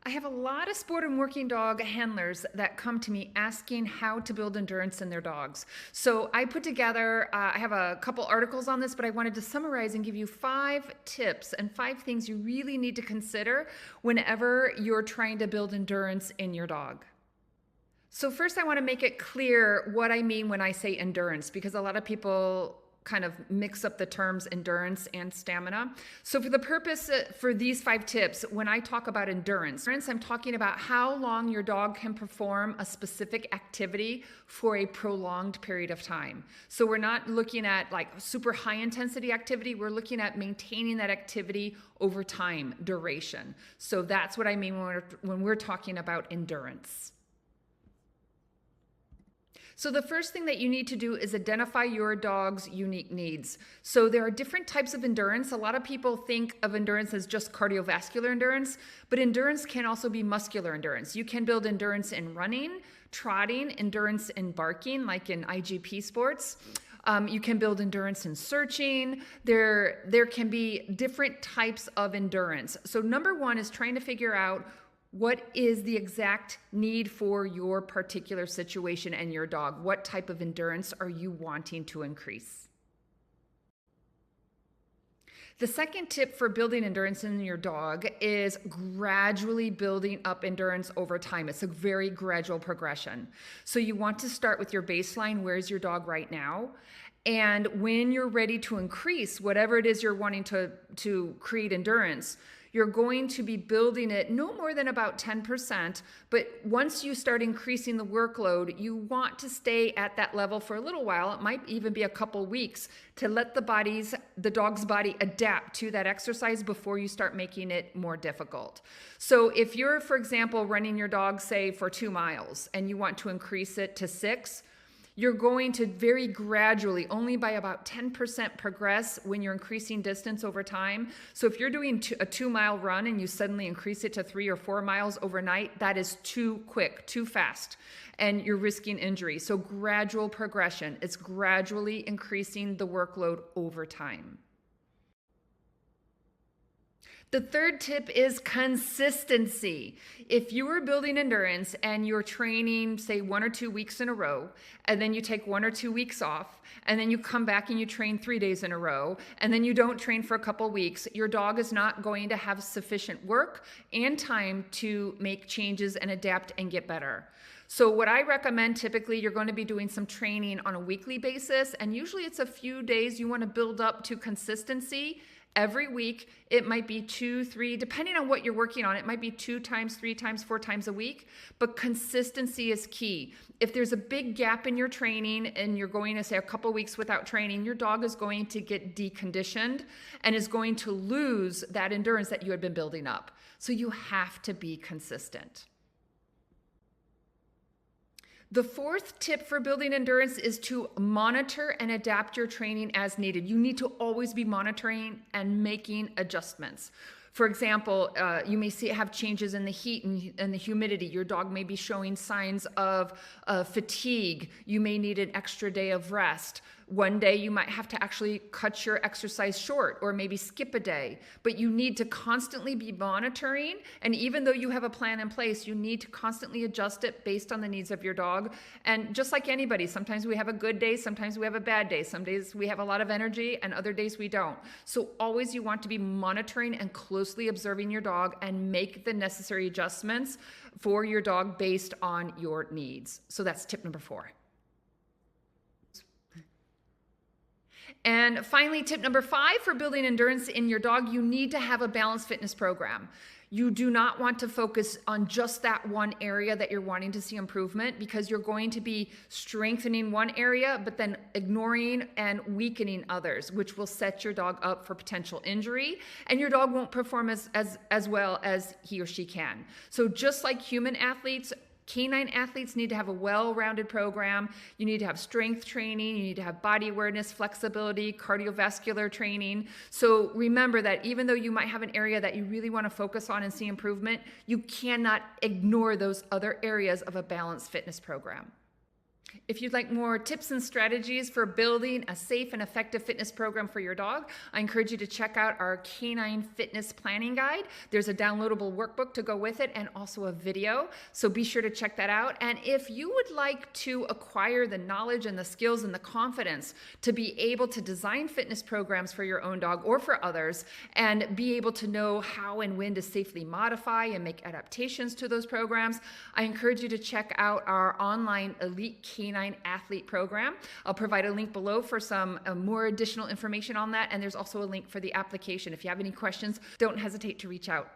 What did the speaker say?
I have a lot of sport and working dog handlers that come to me asking how to build endurance in their dogs. So I put together, I have a couple articles on this, but I wanted to summarize and give you 5 tips and 5 things you really need to consider whenever you're trying to build endurance in your dog. So first I want to make it clear what I mean when I say endurance, because a lot of people kind of mix up the terms endurance and stamina. So for the purpose for these 5 tips, when I talk about endurance, I'm talking about how long your dog can perform a specific activity for a prolonged period of time. So we're not looking at like super high intensity activity, we're looking at maintaining that activity over time, duration. So that's what I mean when we're talking about endurance. So the first thing that you need to do is identify your dog's unique needs. So there are different types of endurance. A lot of people think of endurance as just cardiovascular endurance, but endurance can also be muscular endurance. You can build endurance in running, trotting, endurance in barking, like in IGP sports. You can build endurance in searching. There can be different types of endurance. So number one is trying to figure out what is the exact need for your particular situation and your dog? What type of endurance are you wanting to increase? The second tip for building endurance in your dog is gradually building up endurance over time. It's a very gradual progression. So you want to start with your baseline. Where's your dog right now? And when you're ready to increase whatever it is you're wanting to create endurance, you're going to be building it no more than about 10%, but once you start increasing the workload, you want to stay at that level for a little while. It might even be a couple weeks to let the dog's body adapt to that exercise before you start making it more difficult. So if you're, for example, running your dog, say, for 2 miles and you want to increase it to 6, you're going to very gradually, only by about 10% progress when you're increasing distance over time. So if you're doing a 2-mile run and you suddenly increase it to 3 or 4 miles overnight, that is too quick, too fast, and you're risking injury. So gradual progression, it's gradually increasing the workload over time. The third tip is consistency. If you are building endurance and you're training, say, 1 or 2 weeks in a row, and then you take 1 or 2 weeks off, and then you come back and you train 3 days in a row, and then you don't train for a couple weeks, your dog is not going to have sufficient work and time to make changes and adapt and get better. So what I recommend, typically you're going to be doing some training on a weekly basis, and usually it's a few days you want to build up to consistency. Every week, it might be 2, 3, depending on what you're working on, it might be 2 times, 3 times, 4 times a week, but consistency is key. If there's a big gap in your training and you're going to say a couple weeks without training, your dog is going to get deconditioned and is going to lose that endurance that you had been building up. So you have to be consistent. The fourth tip for building endurance is to monitor and adapt your training as needed. You need to always be monitoring and making adjustments. For example, you may have changes in the heat and the humidity. Your dog may be showing signs of fatigue. You may need an extra day of rest. One day you might have to actually cut your exercise short or maybe skip a day. But you need to constantly be monitoring. And even though you have a plan in place, you need to constantly adjust it based on the needs of your dog. And just like anybody, sometimes we have a good day, sometimes we have a bad day. Some days we have a lot of energy and other days we don't. So always you want to be monitoring and closely observing your dog and make the necessary adjustments for your dog based on your needs. So that's tip number 4. And finally, tip number 5 for building endurance in your dog, you need to have a balanced fitness program. You do not want to focus on just that one area that you're wanting to see improvement, because you're going to be strengthening one area, but then ignoring and weakening others, which will set your dog up for potential injury, and your dog won't perform as well as he or she can. So just like human athletes, canine athletes need to have a well-rounded program. You need to have strength training. You need to have body awareness, flexibility, cardiovascular training. So remember that even though you might have an area that you really want to focus on and see improvement, you cannot ignore those other areas of a balanced fitness program. If you'd like more tips and strategies for building a safe and effective fitness program for your dog, I encourage you to check out our Canine Fitness Planning Guide. There's a downloadable workbook to go with it and also a video, so be sure to check that out. And if you would like to acquire the knowledge and the skills and the confidence to be able to design fitness programs for your own dog or for others, and be able to know how and when to safely modify and make adaptations to those programs, I encourage you to check out our online Elite Canine Athlete Program. I'll provide a link below for some more additional information on that, and there's also a link for the application. If you have any questions, don't hesitate to reach out.